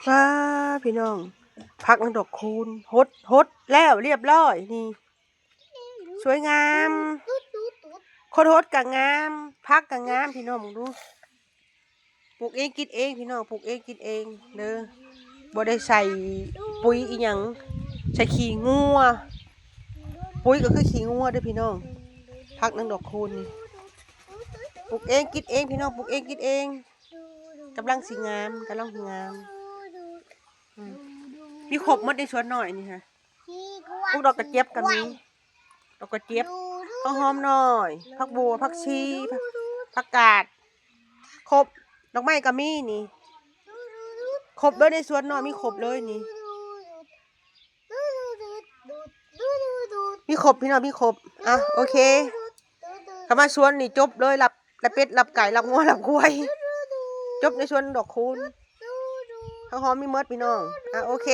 ว้าพี่น้องพักนังดอกคูณฮดแล้วเรียบร้อยนี่สวยงามโคตรฮดกับงามพักกับงามพี่น้องมึงดูปลูกเองกินเองพี่น้องปลูกเองกินเองเด้อบ่ได้ใส่ปุ๋ยอีหยังใส่ขี้งัวปุ๋ยก็คือขี้งัวเด้อพี่น้องพักนังดอกคูณนี่ปลูกเองกินเองพี่น้องปลูกเองกินเองกำลังสีงามมีครบหมดในสวนหน่อยนี่ฮะพวกดอกกระเจี๊ยบกันมีดอกกระเจี๊ยบข้าวหอมหน่อยผักบัวผักชีผักกาดครบดอกไม้ก็มีนี่ครบเลยในสวนหน่อยมีครบเลยนี่มีครบพี่น้องมีครบอ่ะโอเคเข้ามาสวนนี่จบเลยรับเป็ดรับไก่รับงัวรับควายจบในสวนดอกคูณข้าวหอมมีมดพี่น้องอ่ะโอเค